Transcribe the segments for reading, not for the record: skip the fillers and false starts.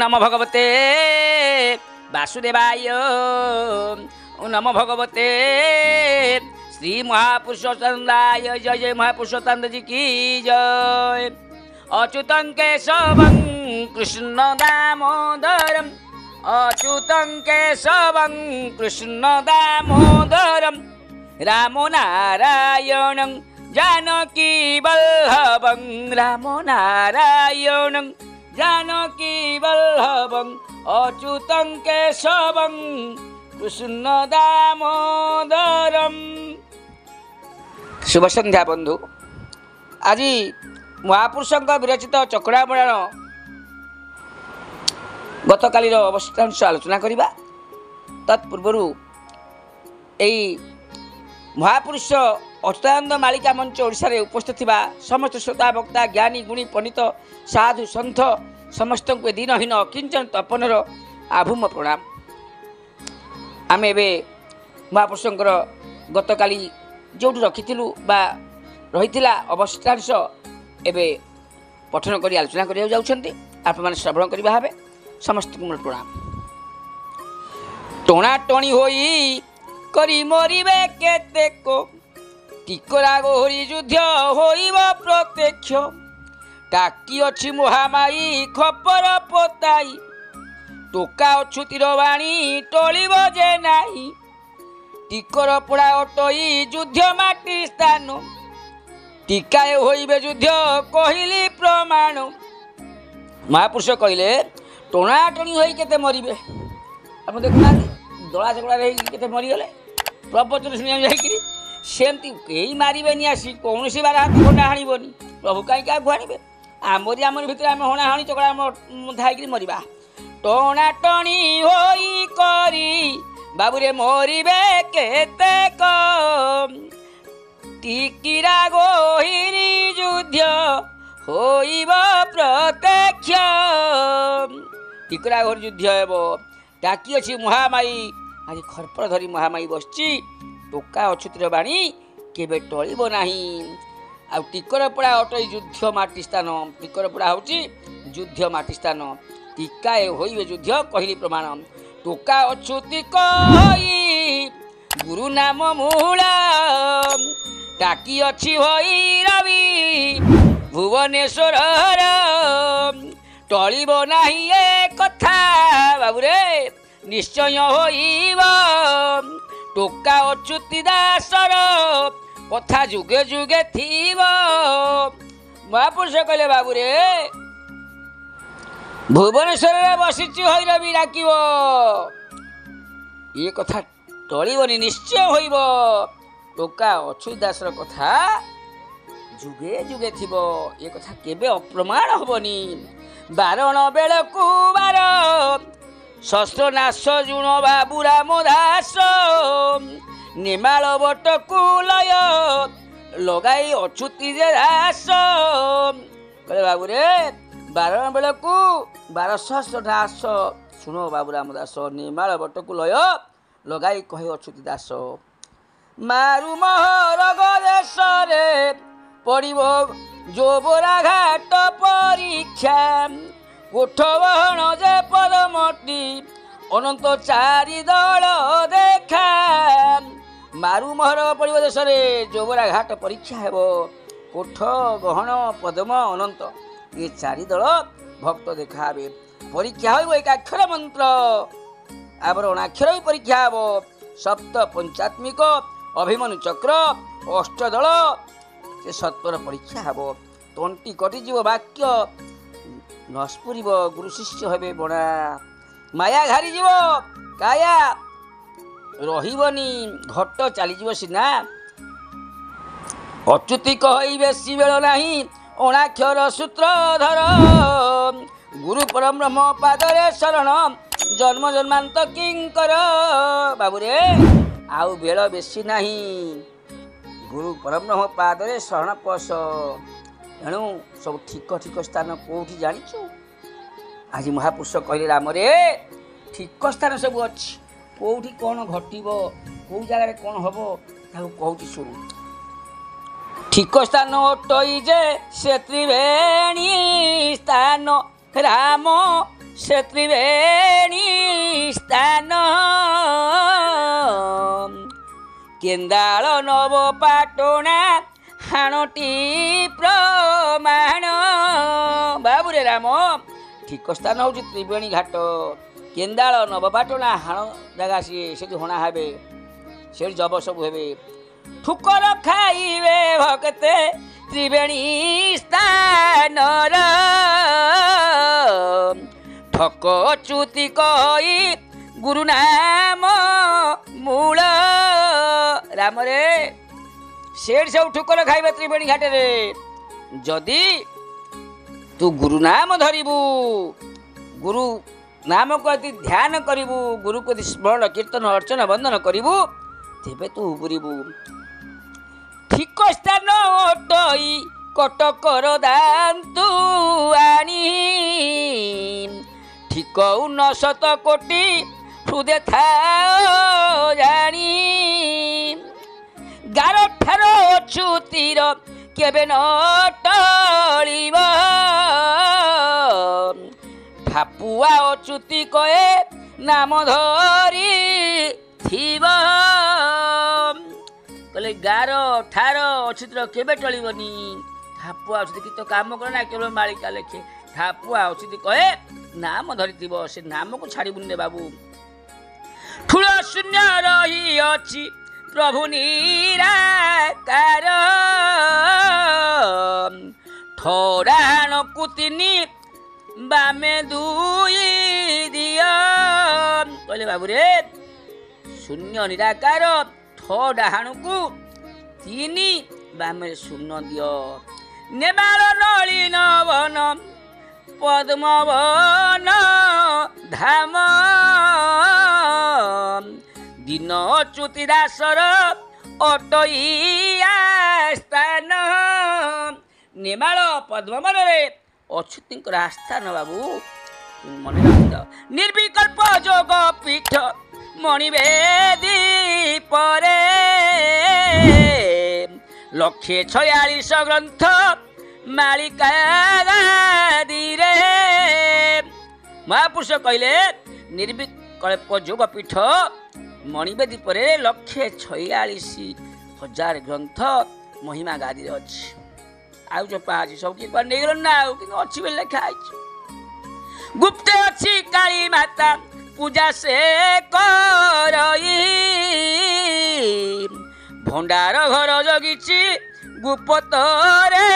नमो भगवते वासुदेवाय। ओम नमो भगवते श्री महापुरुषोत्तमाय। जय जय महापुरुषोत्तम जी की जय। अच्युतं केशवं कृष्ण दामोदरम, अच्युतं केशवं कृष्ण दामोदरम, राम नारायणं जानकी वल्लभं, राम नारायणं जानकी वल्लभं, अच्युतं केशवं कृष्ण दामोदरम। शुभ संध्या बंधु। आज महापुरुषों विरचित चक्रपुराण गत कालीर अवस्थांश आलोचना करिबा। तत्पूर्व यही महापुरुष अच्युतानंद मालिका मंच ओडिशा रे उपस्थित थिबा समस्त श्रोता वक्ता ज्ञानी गुणी पंडित साधु सन्थ समस्त को दीनहीन अकिंचन तपनर आभूम प्रणाम। आम ए महापुरुषों गत काली जो रखिलु बा रही अवस्थांश एवं पठन कर आलोचना करिया जाउछन्ति। आप माने श्रवण करिबा भाबे समस्त को मोर प्रणाम। टोना टणी होई करी मरिबे केते को, टिकरा गोहरी युद्ध होइब प्रत्यक्ष, टाकी अछि महामाई खपर पोताई, टोका अछुतिर बाणी टलिब जे नाही, टिकर पोड़ा अटई युद्ध माटी स्थान, टीकाए होइबे युद्ध कहली प्रमाण। महापुरुष कहले टोना टणी होई केते मरिबे। आप देखुना दला झगड़ा रही केते मरीगले प्रवचन शुणा जाइकरी सेमती कई मारे आसी कौन सी बार हाथ हणा हाणबनी। प्रभु कहीं क्या हाणबे आमरी भितर आम हणा हाणी चकड़ा धाई मरवा। टोना टणी होई करी बाबूरे मरिबे केते कम, टिकिरा गोहिरी युद्ध होइब प्रत्यक्ष, टिकरा गोहरी युद्ध हेब, टाकी अछि महामाई आज खरपर धरी महामाई बसची, टोका अछुतिर बाणी केबे टलिब नाही, आ टिकर पड़ा अटई युद्ध माटी स्थान, टिकर पड़ा होची युद्ध माटी स्थान, टीकाए होइबे युद्ध कहली प्रमाण, टोका अछुति कही गुरु नाम मूला, टाकी अछि होई रवि भुवनेश्वर टलिब नाही ए कथा बाबुरे निश्चय होइब, टोका अच्युति दासर कथा जुगे जुगे थीब। महापुरुष कहले बाबुरे भुवनेश्वर बसिची होई रवि डाकिब, ये कथा टलिबनी निश्चय होइब, टोका अच्युत दासर कथा जुगे जुगे थीब, ये कथा केबे अप्रमाण हबनी। बारण बेलकु बार शस्त्र नाश जुण बाबू राम दास, निमाल बटकु लय लगाई अच्युति दास। कहले बाबू रे बारण बेलकु 1200 दास शुण बाबू राम दास, निमाल बटकु लय लगाई कहे अच्युति दास। मारु महरग देश रे पड़िब जोबरा घाट परीक्षा, कोठ बहन जे पदमटी अनंत चारि दल देखा। मारु महर पड़िब देश रे जोबरा घाट परीक्षा हेब, कोठ गहन पदम अनंत ये चारि दल भक्त देखा हे। परीक्षा हो एक अक्षर मंत्र आवरणाक्षर भी परीक्षा हे। सप्त पंचात्मिक अभिमन्यु चक्र अष्टदल से सत्वर परीक्षा हे। तंटी कटिजीव वाक्य नस्पुरीब गुरु शिष्य हेबे बणा, माया घारीजीव काया रहिबनी, घट चलीजीव सिना। अच्युति कहि बेसी बेल नाही अणाक्षर सूत्रधर, गुरु परम ब्रह्म पादरे शरण जन्म जन्मांत किंकर। बाबुरे आउ बेल बेसी नाही, गुरु परम ब्रह्म पादरे शरण पस। एणु सब ठीक ठीक स्थान कौटी जानिछु। आज महापुरुष कहले राम रे ठीक स्थान सब अच्छी, कौटी कौन घटिब कौ जगार कौन हम ताकू कहूँ शुणु। ठीक स्थान अटई जे से त्रिवेणी स्थान राम ସେ ତ୍ରିବେଣୀ ସ୍ଥାନ କେନ୍ଦାଳ ନବ ପାଟଣା ହାଣଟି ପ୍ରମାଣ। ବାବୁରେ ରାମ ଠିକ ସ୍ଥାନ ହେଉଛି ତ୍ରିବେଣୀ ଘାଟ। କେନ୍ଦାଳ ନବପାଟଣା ହାଣ ଜାଗା ସିଏ, ସେଠି ହଣା ହେବେ, ସେଠି ଜବ ସବୁ ହେବେ। ଠୁକର ଖାଇବେ ଭକ୍ତେ ତ୍ରିବେଣୀ ସ୍ଥାନର ଠକ ଚ୍ୟୁତି କହି ଗୁରୁ ନାମ ମୂଳ। ରାମରେ ସେଠି ସବୁ ଠୁକର ଖାଇବେ ତ୍ରିବେଣୀ ଘାଟରେ। ଯଦି ତୁ ଗୁରୁ ନାମ ଧରିବୁ, ଗୁରୁ ନାମକୁ ଅତି ଧ୍ୟାନ କରିବୁ, ଗୁରୁକୁ ଅତି ସ୍ମରଣ କୀର୍ତ୍ତନ ଅର୍ଚ୍ଚନା ବନ୍ଦନ କରିବୁ, ତେବେ ତୁ ଉବୁରିବୁ। ଠିକ ସ୍ଥାନ ଅଟଇ କଟକର ଦାନ୍ତୁ ଆଣି ଠିକ ଉନଶତ କୋଟି ହୃଦୟ ଥାଅ ଜାଣି। ଗାର ଠାର ଅଚ୍ୟୁତିର କେବେ ନ ଟଳିବ ଠାପୁଆ ଅଚ୍ୟୁତି କହେ ନାମ ଧରି ଥିବ। କହିଲେ ଗାର ଠାର ଅଚ୍ୟୁତିର କେବେ ଟଳିବନି। ଠାପୁଆ ଅଚ୍ୟୁତି କିଛି ତ କାମ କରେ ନା, କେବଳ ମାଳିକା ଲେଖେ। ଠାପୁଆ ଅଚ୍ୟୁତି କହେ ନାମ ଧରିଥିବ, ସେ ନାମକୁ ଛାଡ଼ିବୁନି ରେ ବାବୁ। ଠୁଳ ଶୂନ୍ୟ ରହିଅଛି ପ୍ରଭୁ ନିରାକାର ଠରାଣକୁ ତିନି ବାମେ ଦୁଇ ଦିଅ। କହିଲେ ବାବୁରେ ଶୂନ୍ୟ ନିରାକାର ଠ ଡାହାଣକୁ ତିନି ବାମେ ଶୂନ୍ୟ ଦିଅ। ନେମାଳ ନଳିନ ବନ ପଦ୍ମବନ ଧାମ ଦିନ ଅଚ୍ୟୁତି ଦାସର ଅଟଇଆ ସ୍ଥାନ। ନେମାଳ ପଦ୍ମବନରେ ଅଚ୍ୟୁତିଙ୍କର ଆସ୍ଥାନ ବାବୁ, ମନେ ରଖିଥାଅ। ନିର୍ବିକଳ୍ପ ଯୋଗ ପୀଠ ମଣିବେଦୀ ପରେ 146 ଗ୍ରନ୍ଥ ମାଳିକା ଗାଦିରେ। ମହାପୁରୁଷ କହିଲେ ନିର୍ବିକଳ୍ପ ଯୋଗ ପୀଠ ମଣିବେଦୀ ପରେ 146,000 ଗ୍ରନ୍ଥ ମହିମା ଗାଦିରେ ଅଛି। ଆଉ ଚୋପା ଅଛି ସବୁ କିଏ କୁଆଡ଼େ ନେଇଗଲ ନା, ଆଉ କିନ୍ତୁ ଅଛି ବୋଲି ଲେଖା ହେଇଛି। ଗୁପ୍ତେ ଅଛି କାଳୀ ମାତା ପୂଜା ସେ କରଇ ଭଣ୍ଡାର ଘର ଜଗିଛି ଗୁପ୍ତରେ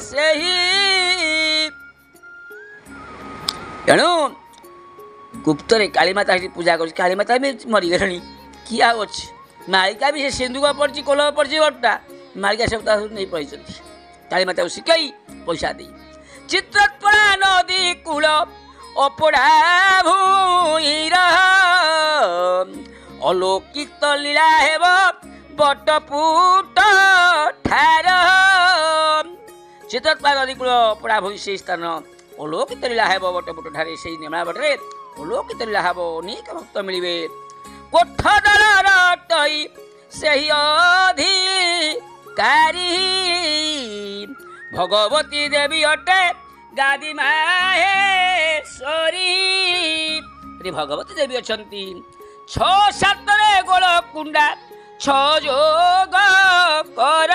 ସେହି। ତେଣୁ ଗୁପ୍ତରେ କାଳୀମାତା ସେଠି ପୂଜା କରୁଛି। କାଳୀମାତା ବି ମରିଗଲେଣି, କିଏ ଆଉ ଅଛି। ମାଳିକା ବି ସେ ସିନ୍ଦୁକ ପଡ଼ିଛି, କୋଲ ପଡ଼ିଛି ଗୋଟା, ମାଳିକା ସବୁ ତା ନେଇ ପଳେଇଛନ୍ତି। କାଳୀମାତାକୁ ଶିଖେଇ ପଇସା ଦେଇ ଚିତ୍ରପଡ଼ା ନଦୀ କୂଳ ଅପଡ଼ା ଭୂଇଁର ଅଲୌକିତ ଲୀଳା ହେବ ବଟପୁଟ ଠାର। ଚିତ୍ରପଡ଼ା ନଦୀ କୂଳ ଅପଡ଼ା ଭୂଇଁ ସେହି ସ୍ଥାନ ଅଲୌକିତ ଲୀଳା ହେବ ବଟପୁଟ ଠାରେ। ସେହି ନେମାଳ ବଟରେ ଅଲୌକିତ ଲୀଳା ହେବ, ଅନେକ ଭକ୍ତ ମିଳିବେ। କୋଠ ଦଳର ଟଇ ସେହି ଅଧିକାରୀ ଭଗବତୀ ଦେବୀ ଅଟେ ଗାଦି ମାହେଶ୍ୱରୀ। ଭଗବତୀ ଦେବୀ ଅଛନ୍ତି। 6-7 ଗୋଳ କୁଣ୍ଡା 6 ଯୋଗ କର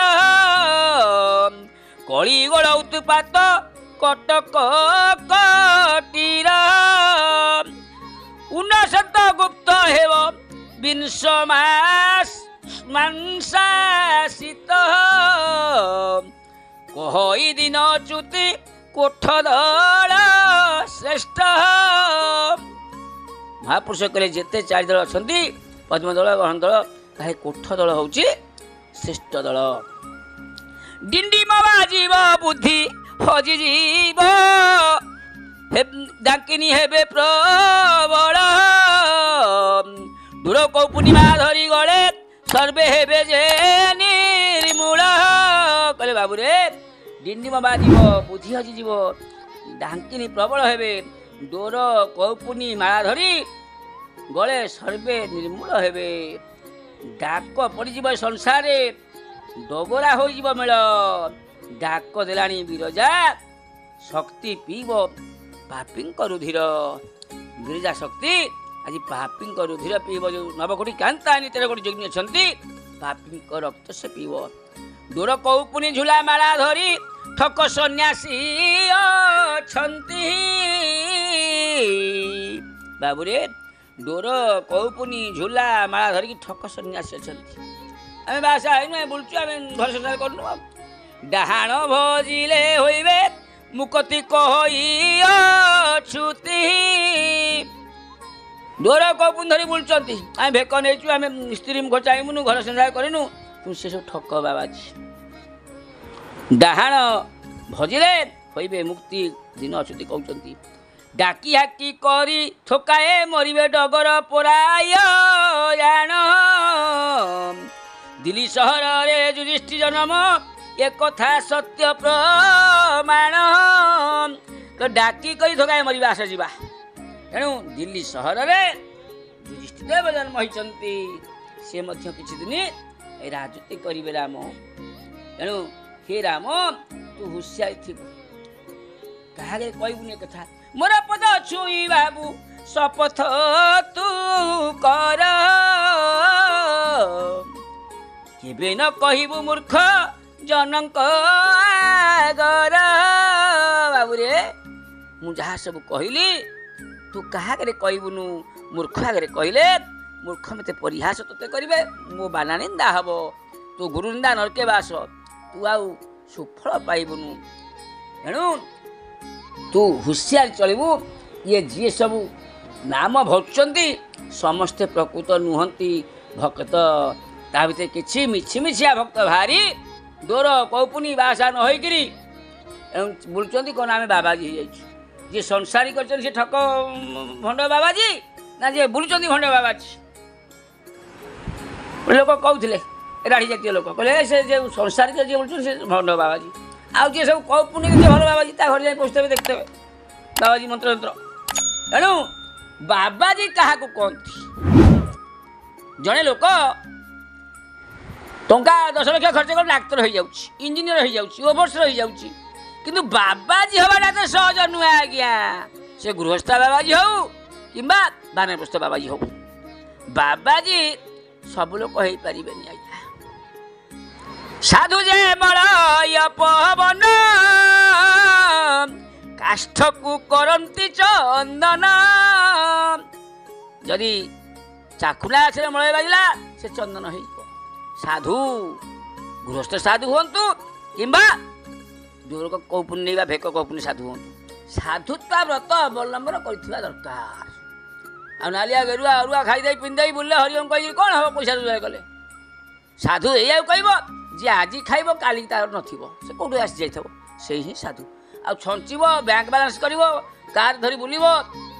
କଳି ଗୋଳ ଉତ୍ପାତ କଟକ କଟିର 59 ଗୁପ୍ତ ହେବ ବିଂଶ ମାଂସାଶିତ କହଇ ଦିନ ଚ୍ୟୁତି କୋଠ ଦଳ ଶ୍ରେଷ୍ଠ। ମହାପୁରୁଷ କହିଲେ ଯେତେ 4 ଦଳ ଅଛନ୍ତି, ପଦ୍ମଦଳ ଗହନ ଦଳ, ତାହା କୋଠ ଦଳ ହେଉଛି ଶ୍ରେଷ୍ଠ ଦଳ। ଡିଣ୍ଡିମ ବାଜିବ ବୁଦ୍ଧି ହଜିଯିବ ଡାକିନି ହେବେ ପ୍ରବଳ ଦୂର କଉ ପୂର୍ଣ୍ଣିମା ଧରି ଗଳେ ସର୍ବେ ହେବେ ଯେ ନିର୍ମୂଳ। କହିଲେ ବାବୁରେ ଡିଣ୍ଡିମ ବାଜିବ ବୁଦ୍ଧି ହଜିଯିବ, ଡାକିନି ପ୍ରବଳ ହେବେ, ଡୋର କୌପୁନି ମାଳା ଧରି ଗଳେ ସର୍ବେ ନିର୍ମୂଳ ହେବେ। ଡାକ ପଡ଼ିଯିବ ସଂସାରରେ, ଡଗରା ହୋଇଯିବ ମେଳ। ଡାକ ଦେଲାଣି ବିରଜା, ଶକ୍ତି ପିଇବ ପାପୀଙ୍କ ରୁଧିର। ବିରଜା ଶକ୍ତି ଆଜି ପାପୀଙ୍କ ରୁଧିର ପିଇବ। ଯେଉଁ ନବକୋଟି କାନ୍ତାୟନୀ 13 କୋଟି ଯୋଗିନୀ ଅଛନ୍ତି, ପାପୀଙ୍କ ରକ୍ତ ସେ ପିଇବ। ଦୂର କୌପୁନି ଝୁଲା ମାଳା ଧରି ଠକ ସନ୍ନ୍ୟାସୀ ଅଛନ୍ତି। ବାବୁରେ ଡୋର କୌପୁନି ଝୁଲା ମାଳା ଧରିକି ଠକ ସନ୍ନ୍ୟାସୀ ଅଛନ୍ତି। ଆମେ ବାସା ହେଇନୁ, ବୁଲୁଛୁ, ଆମେ ଘର ସଂସାର କରୁନୁ। ଡାହାଣ ଭଜିଲେ ହୋଇବେ ମୁକତି କହି ଅଛୁତି। ଡୋର କୌପୁନି ଧରି ବୁଲୁଛନ୍ତି, ଆମେ ଭେକ ନେଇଛୁ, ଆମେ ସ୍ତ୍ରୀ ମୁଖ ଚାହିଁବୁନୁ, ଘର ସଂସାର କରିନୁ। କିନ୍ତୁ ସେ ସବୁ ଠକ ବାବାଜୀ। ଡାହାଣ ଭଜିଲେ ହୋଇବେ ମୁକ୍ତି ଦିନ ଅଛୁତି କହୁଛନ୍ତି। ଡାକି ହାକି କରି ଥୋକାଏ ମରିବେ ଡଗର ପରାୟଣ। ଦିଲ୍ଲୀ ସହରରେ ଯୁଧିଷ୍ଠିର ଜନ୍ମ, ଏ କଥା ସତ୍ୟ ପ୍ରମାଣ। ତ ଡାକି କରି ଥୋକାଏ ମରିବା ଆସ ଯିବା। ତେଣୁ ଦିଲ୍ଲୀ ସହରରେ ଯୁଧିଷ୍ଠିର ଜନ୍ମ ହୋଇଛନ୍ତି। ସେ ମଧ୍ୟ କିଛି ଦିନ ରାଜୁତି କରିବେ ରାମ। ତେଣୁ ହେ ରାମ, ତୁ ହୁସିଆର ଥିବୁ, କାହାକେ କହିବୁନି ଏ କଥା। ମୋର ପଦ ଛୁଇଁ ବାବୁ ଶପଥ ତୁ କର, କେବେ ନ କହିବୁ ମୂର୍ଖ ଜନଙ୍କ ଆଗର। ବାବୁରେ ମୁଁ ଯାହା ସବୁ କହିଲି ତୁ କାହା ଆଗରେ କହିବୁନୁ। ମୂର୍ଖ ଆଗରେ କହିଲେ ମୂର୍ଖ ମୋତେ ପରିହାସ ତୋତେ କରିବେ, ମୋ ବାନା ନିନ୍ଦା ହବ, ତୁ ଗୁରୁ ନିନ୍ଦା ନରକେ ବାସ, ତୁ ଆଉ ସୁଫଳ ପାଇବୁନୁ। ତେଣୁ ତୁ ହୁସିଆର ଚଳିବୁ। ଇଏ ଯିଏ ସବୁ ନାମ ଭରୁଛନ୍ତି ସମସ୍ତେ ପ୍ରକୃତ ନୁହନ୍ତି ଭକ୍ତ। ତା ଭିତରେ କିଛି ମିଛିମିଛିଆ ଭକ୍ତ ଭାରି ଡୋର କୌପୁନି ବାସା ନ ହୋଇକିରି ବୁଲୁଛନ୍ତି। କ'ଣ ଆମେ ବାବାଜୀ ହେଇଯାଇଛୁ? ଯିଏ ସଂସାରୀ କରିଛନ୍ତି ସେ ଠକ ଭଣ୍ଡ ବାବାଜୀ, ନା ଯିଏ ବୁଲୁଛନ୍ତି ଭଣ୍ଡ ବାବାଜୀ? ଲୋକ କହୁଥିଲେ, ରାଢ଼ି ଜାତୀୟ ଲୋକ କହିଲେ ସେ ଯେଉଁ ସଂସାରିକ ଯିଏ ବୁଲୁଛନ୍ତି ସେ ଭଣ୍ଡ ବାବାଜୀ, ଆଉ ଯିଏ ସବୁ କୌପୁନି ଯିଏ ଭଲ ବାବାଜୀ ତା ଘରେ ଯାଇ ପଶିଥିବେ ଦେଖିଥିବେ ବାବାଜୀ ମନ୍ତ୍ର ଯନ୍ତ୍ର। ତେଣୁ ବାବାଜୀ କାହାକୁ କହନ୍ତି? ଜଣେ ଲୋକ ଟଙ୍କା 10 ଲକ୍ଷ ଖର୍ଚ୍ଚ କରି ଡାକ୍ତର ହେଇଯାଉଛି, ଇଞ୍ଜିନିୟର ହେଇଯାଉଛି, ଓଭରସିଅର ହେଇଯାଉଛି, କିନ୍ତୁ ବାବାଜୀ ହବାଟା ତ ସହଜ ନୁହେଁ ଆଜ୍ଞା। ସେ ଗୃହସ୍ଥ ବାବାଜୀ ହଉ କିମ୍ବା ବାନପ୍ରସ୍ଥ ବାବାଜୀ ହଉ, ବାବାଜୀ ସବୁ ଲୋକ ହେଇପାରିବେନି ଆଜ୍ଞା। ସାଧୁ ଯେ ବଳୟ ପବନ, କାଷ୍ଠକୁ କରନ୍ତି ଚନ୍ଦନ। ଯଦି ଚାକୁଣ୍ଡା ଗଛରେ ମଳୟ ବାଜିଲା ସେ ଚନ୍ଦନ ହେଇଯିବ। ସାଧୁ ଗୃହସ୍ଥ ସାଧୁ ହୁଅନ୍ତୁ କିମ୍ବା ଦୂର କୌପୁନି ନେଇବା ଭେକ କୌପୁନି ସାଧୁ ହୁଅନ୍ତୁ, ସାଧୁତା ବ୍ରତ ଅବଲମ୍ବନ କରିଥିବା ଦରକାର। ଆଉ ନାଲିଆ ଗେରୁଆ ଅରୁଆ ଖାଇଦେଇ ପିନ୍ଧିଦେଇ ବୁଲିଲେ ହରିଓମ କହିକି କ'ଣ ହେବ? ପଇସା ରୋଜଗାର କଲେ। ସାଧୁ ଏଇଆକୁ କହିବ ଯିଏ ଆଜି ଖାଇବ କାଲି ତାର ନଥିବ, ସେ କେଉଁଠୁ ଆସିଯାଇଥିବ, ସେଇ ହିଁ ସାଧୁ। ଆଉ ଛଞ୍ଚିବ, ବ୍ୟାଙ୍କ ବାଲାନ୍ସ କରିବ, କାର ଧରି ବୁଲିବ,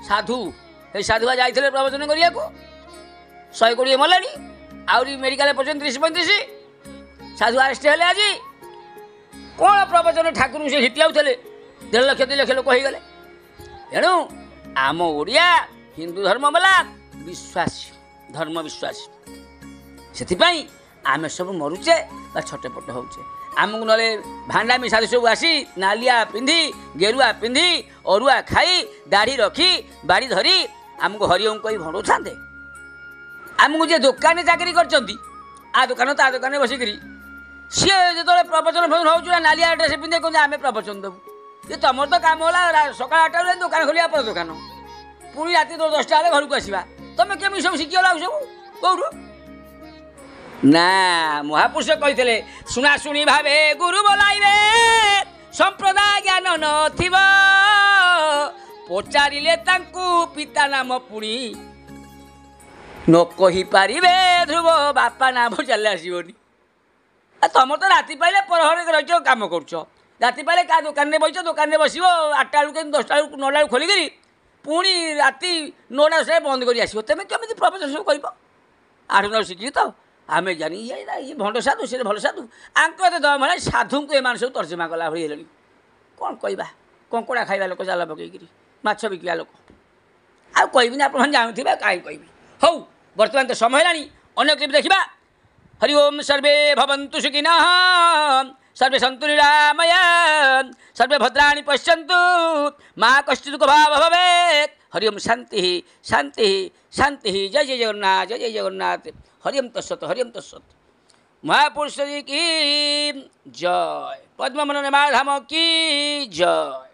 ସାଧୁ। ସେଇ ସାଧୁଆ ଯାଇଥିଲେ ପ୍ରବଚନ କରିବାକୁ, 120 ମଲେଣି, ଆହୁରି ମେଡ଼ିକାଲ ପର୍ଯ୍ୟନ୍ତ 30-35 ସାଧୁ ଆରେଷ୍ଟ ହେଲେ। ଆଜି କ'ଣ ପ୍ରବଚନ ଠାକୁରଙ୍କୁ ସେ ହିତି ଯାଉଥିଲେ, 1.5 ଲକ୍ଷ 2 ଲକ୍ଷ ଲୋକ ହେଇଗଲେ। ତେଣୁ ଆମ ଓଡ଼ିଆ ହିନ୍ଦୁ ଧର୍ମ ବାଲା ବିଶ୍ୱାସୀ, ଧର୍ମ ବିଶ୍ୱାସୀ, ସେଥିପାଇଁ ଆମେ ସବୁ ମରୁଛେ ବା ଛଟପଟ ହେଉଛେ। ଆମକୁ ନହେଲେ ଭାଣ୍ଡାମୀ ସାଧୁ ସବୁ ଆସି ନାଲିଆ ପିନ୍ଧି, ଗେରୁଆ ପିନ୍ଧି, ଅରୁଆ ଖାଇ, ଦାଢ଼ି ରଖି, ବାଡ଼ି ଧରି ଆମକୁ ହରିଓମ କହି ଭଣ୍ଡଉଥାନ୍ତେ? ଆମକୁ ଯିଏ ଦୋକାନରେ ଚାକିରି କରିଛନ୍ତି, ଆ ଦୋକାନ ତା ଦୋକାନରେ ବସିକିରି ସିଏ ଯେତେବେଳେ ପ୍ରବଚନ ଫବଚନ ହେଉଛି ନା ନାଲିଆ ଡ୍ରେସ୍ ପିନ୍ଧି କହୁଛନ୍ତି ଆମେ ପ୍ରବଚନ ଦେବୁ। ଯେ ତୁମର ତ କାମ ହେଲା ସକାଳ 8ଟାରୁ ଦୋକାନ ଖୋଲିବା ପରେ ଦୋକାନ, ପୁଣି ରାତି 10ଟା ବେଳେ ଘରକୁ ଆସିବା। ତୁମେ କେମିତି ସବୁ ଶିଖିଗଲା? ଆଉ ସବୁ କେଉଁଠୁ? ନା, ମହାପୁରୁଷ କହିଥିଲେ ଶୁଣା ଶୁଣି ଭାବେ ଗୁରୁ ବୋଲାଇବେ, ସମ୍ପ୍ରଦାୟ ଜ୍ଞାନ ନଥିବ, ପଚାରିଲେ ତାଙ୍କୁ ପିତା ନାମ ପୁଣି ନ କହିପାରିବେ ଧ୍ରୁବ, ବାପା ନାମ ଚାଲି ଆସିବନି। ତମର ତ ରାତି ପାଇଲେ ପରହରେ ରହିଛ, କାମ କରୁଛ, ରାତି ପାଇଲେ କାହା ଦୋକାନରେ ବସିଛ, ଦୋକାନରେ ବସିବ 8ଟା ବେଳକୁ 10ଟା ବେଳକୁ 9ଟା ବେଳକୁ ଖୋଲିକିରି ପୁଣି ରାତି 9ଟା ସେ ବନ୍ଦ କରି ଆସିବ। ତୁମେ କେମିତି ପ୍ରବଚନ ସବୁ କରିବ? 8 ଶିଖିକି ତ ଆମେ ଜାଣି ଇଏ ଭଣ୍ଡ ସାଧୁ, ସେ ଭଲ ସାଧୁ, ଆଙ୍କ ଏତେ ଦମ ହେଲା ସାଧୁଙ୍କୁ ଏମାନେ ସବୁ ତର୍ଜମା କଲା ଭଳି ହେଲେଣି। କ'ଣ କହିବା? କଙ୍କଡ଼ା ଖାଇବା ଲୋକ, ଜାଲ ପକେଇକିରି ମାଛ ବିକିବା ଲୋକ, ଆଉ କହିବିନି, ଆପଣମାନେ ଜାଣୁଥିବେ, କାହିଁ କହିବି। ହଉ, ବର୍ତ୍ତମାନ ତ ସମୟ ହେଲାଣି, ଅନ୍ୟ କ୍ଲିପ୍ ଦେଖିବା। ହରି ଓମ୍, ସର୍ବେ ଭବନ୍ତୁ ସୁଖିନଃ, सर्वे सन्तु निरामय सर्वे भद्राणि पश्यन्तु मा कश्चित् दुःखभाग् भवेत्। हरि ओम शांति शांति शांति। जय जय जगन्नाथ जय जय जगन्नाथ। हरि ओम तत्सत हरि ओम तत्सत। महापुरुष जी की जय। पद्म मनोरमा धाम की जय।